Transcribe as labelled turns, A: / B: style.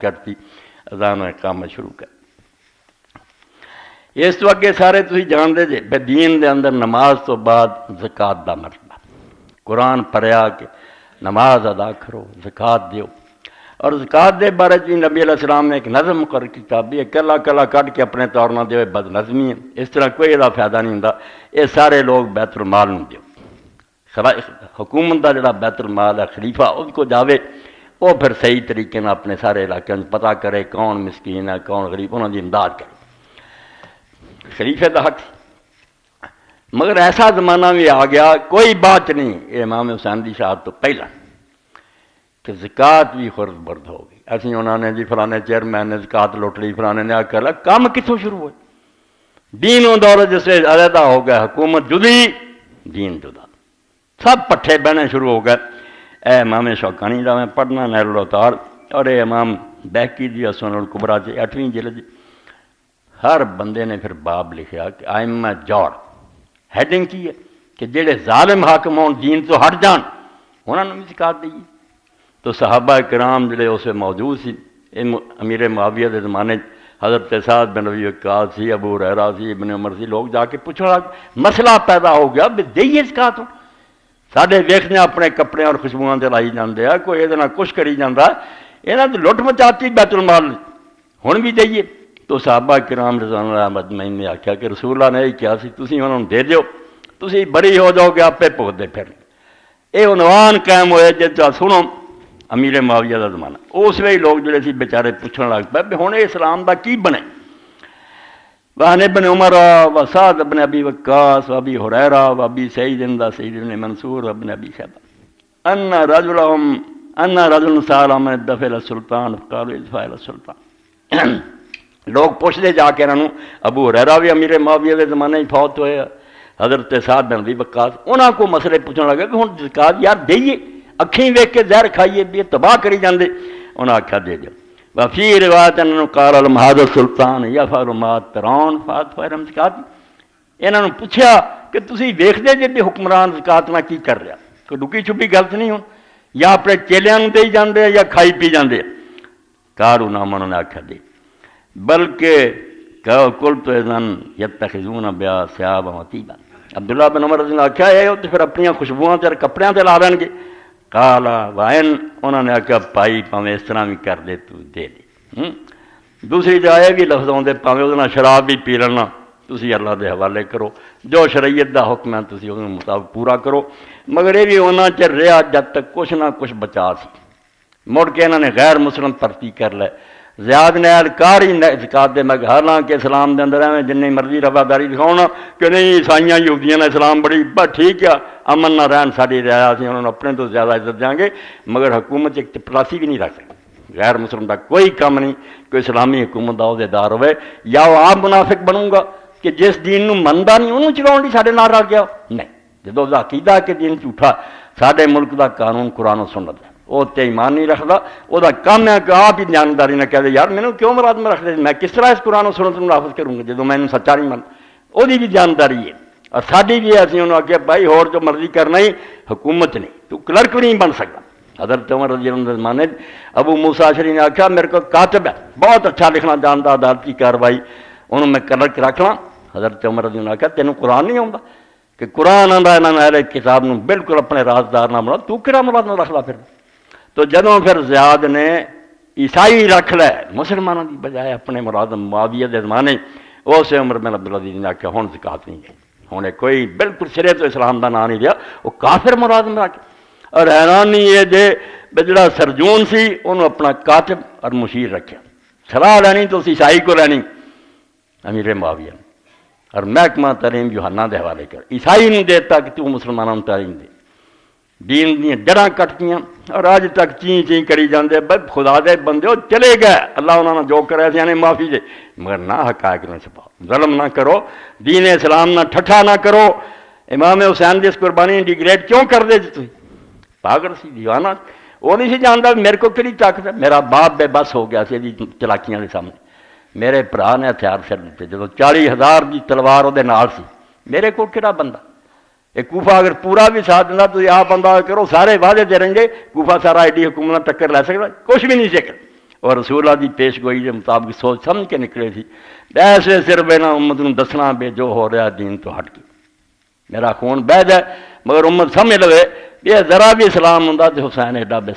A: کرتی اذان اقامت شروع کر. اس تو اگے سارے تسی جانتے جے بے دین دے اندر نماز تو بعد زکات دا مرتبہ. قرآن پڑھیا کہ نماز ادا کرو، زکات دیو. اور زکات دے بارے جی نبی علیہ السلام نے ایک نظم مقرر کیتا بھی کلا کلا کٹ کے اپنے طور نہ دیو، بد نظمی ہے، اس طرح کوئی دا فائدہ نہیں ہوندا. یہ سارے لوگ بیت المال نوں دیو. حکومت دا جڑا بیت المال ہے خلیفہ اس کو جاوے، وہ پھر صحیح طریقے نہ اپنے سارے علاقے میں پتہ کرے کون مسکین ہے کون غریب، انہوں دی امداد کرے. خلیفے دا حق. مگر ایسا زمانہ بھی آ گیا کوئی بات نہیں امام حسین دی شہادت تو پہلا کہ زکات بھی خرد برد ہو گئی. ایسی انہوں نے جی فلانے چیئرمین نے زکات لوٹ لی، فلانے نے آکر کام کتوں شروع ہوئے. دین و دولت جس سے علیحدہ ہو گیا، حکومت جدی دین جدا، سب پٹھے بہنے شروع ہو گئے. اے امام شوکانی دا میں پڑھنا نیل الاوطار اور اے امام بیہقی دی سنن الکبریٰ 8ویں جلد. ہر بندے نے پھر باب لکھا کہ ائمہ جور ہیڈنگ کی ہے کہ جڑے ظالم حاکم ہون دین تو ہٹ جان انہوں نے بھی زکات دی. تو صحابہ کرام جڑے اسے موجود سی، امیر معاویہ دے زمانے حضرت سعد بن ربیع وقاص سی، ابو ہریرہ سی، ابن عمر سی، لوگ جا کے پوچھنے لگ مسئلہ پیدا ہو گیا بھی دئیے زکات. ساڈے ویکھنے اپنے کپڑے اور خوشبوؤں تے لائی جاندے آ، کوئی یہ کچھ کری جاندہ، یہاں تو لٹ مچاتی بیت المال ہن بھی دئیے. تو صحابہ کرام رضوان اللہ مجمعین نے آخیا کہ رسول اللہ نے یہ کیا سی تسی انہوں دے دیو، تسی بری ہو جاؤ گے آپے بھگتے پھر. یہ عنوان قائم ہوئے جب سنو امیر معاویہ دا زمانہ. اس ویلے لوگ جڑے سی بیچارے پوچھنے لگ پے بھی ہن اسلام دا کی بنے. وعن ابن عمر وسعد بن ابی وقاص وابی ہریرہ وابی سعید سعید بن منصور وابن ابی شیبہ ان رجل سأل عن الدفع الى السلطان قالوا ادفع الى السلطان. لوگ پوچھتے جا کے انہوں ابو ہریرہ بھی امیر معاویہ کے زمانے ہی فوت ہوئے، حضرت سعد بن ابی وقاص، انہوں کو مسئلے پوچھنے لگے کہ ہن زکات یار دئیے، اکھیں ویکھ کے زہر کھائیے بھی تباہ کری جاندے. انہوں آکھیا دے دیو. وفی روایت انہوں قال لهم هذا السلطان يفعل ما ترون فاتفرم زکات. انہوں نے پوچھا کہ تسی ویکھدے جے بھی حکمران زکات نہ کی کر رہا، کوئی ڈکی چھپی غلط نہیں ہون، یا اپنے چیلیاں نوں دے جاندے یا کھائی پی جاندے. قالوا نعم. انہوں نے آکھیا دے. بلکہ قلت اذن یتخذون بها ثيابا وطیبا. عبداللہ بن عمر نے آکھیا یہ تو پھر اپنی خوشبوؤں تے کپڑیاں تے لا لین گے. قال وائن. انہوں نے آکھیا پائی پاویں اس طرح بھی کر دے تو دے دے. دوسری جگہ بھی لفظ آتے پاویں وہ شراب بھی پی لینا، تسی اللہ دے حوالے کرو، جو شریعت دا حکم ہے تسی اس مطابق پورا کرو. مگر یہ بھی انہاں چر رہا جب تک کچھ نہ کچھ بچا سی. مڑ کے انہوں نے غیر مسلم پرتی کر لے. زیاد نیال کار ہی زکات دے. میں حالانکہ اسلام دے اندر ہے جنی مرضی رواداری دکھاؤنا کہ نہیں عیسائیاں یہودیاں نے اسلام بڑی بس ٹھیک ہے امن نہ رہن ساری رعایا سی انہوں نے اپنے تو زیادہ عزت دیں گے، مگر حکومت ایک پلاسی بھی نہیں رکھ سکتی. غیر مسلم کا کوئی کام نہیں کوئی اسلامی حکومت کا عہدیدار ہوئے، یا وہ آپ منافق بنوں گا کہ جس دین نو منتا نہیں انہوں چلاؤ لی سارے نال رل گیا. نہیں، جدو دا عقیدہ کہ دین جھوٹا، سارے ملک دا قانون قرآن و سنت ہے، وہ تے ایمان نہیں رکھتا، وہ کام ہے کہ آپ ہی جانداری نہ کہہ دے یار میں کیوں مراد میں رکھ دے، میں کس طرح اس قرآن و سنت کو نافذ کروں گا جدو میں سچا نہیں من. وہ بھی جانداری ہے اور ساری بھی ہے. اسی انہوں نے آخیا بھائی اور جو مرضی کرنا ہی حکومت نہیں، تو کلرک بھی نہیں بن سکتا. حضرت عمر رضی اللہ عنہ زمانے ابو موسیٰ اشعری نے آخیا میرے کو کاتب ہے بہت اچھا لکھنا جانتا عدالتی کاروائی، انہوں میں کلرک رکھ لاں. حضرت عمر رضی اللہ عنہ نے آخیا تینوں قرآن نہیں آتا کہ قرآن آتا ہے نہ اہل کتاب نو بالکل اپنے رازدار نہ بنا، تو کہڑا مراد نہ رکھ لا پھر. تو جدوں پھر زیاد نے عیسائی رکھ لے مسلمانوں کی بجائے اپنے مراد معاویہ دے زمانے، اس عمر بن عبدالعزیز نے آخیا ہن زکات نہیں ہے، ہن کوئی بالکل سرے تو اسلام دا نام نہیں لیا، وہ کافر مراد میں رکھ. اور حیرانی یہ جے جڑا سرجون سی انہوں اپنا کاتب اور مشیر رکھا، صلاح لینی تو عیسائی کو لینی امیر معاویہ، اور محکمہ تعلیم یوحنا دے حوالے کر عیسائی نہیں دیتا کہ تو مسلمانوں کو تعلیم دے. دین دیا جڑاں کٹتیاں اور اج تک چین چین کری جاندے. بھائی خدا دے بندے ہو چلے گئے، اللہ انہوں نے جو کرے سیانے معافی دے، مگر نہ حقائق نہ چھپاؤ، ظلم نہ کرو، دین اسلام نہ ٹھٹھا نہ کرو. امام حسین دی اس قربانی ڈیگریڈ کیوں کر دے جی؟ پاگل سی دیوانہ، وہ نہیں سی جانتا میرے کو کہڑی طاقت ہے. میرا باپ بے بس ہو گیا سی چلاکیاں کے سامنے. میرے بھرا نے ہتھیار پھر دیتے جب 40,000 کی تلوار وہ نال سی، میرے کو کہڑا بندہ. یہ کوفہ اگر پورا بھی ساتھ دینا تو آپ بندہ کرو سارے وعدے دے رہیں گے، کوفہ سارا ایڈی حکومت ٹکر لے سکتا، کچھ بھی نہیں سکتا. اور رسولہ دی پیش گوئی کے مطابق سوچ سمجھ کے نکلے تھی ایسے صرف نہ امت نوں دسنا بے جو ہو رہا دین تو ہٹ کے میرا خون بہہ جائے مگر امت سمجھ لوے یہ ذرا بھی اسلام ہوں تو حسین ایڈا بے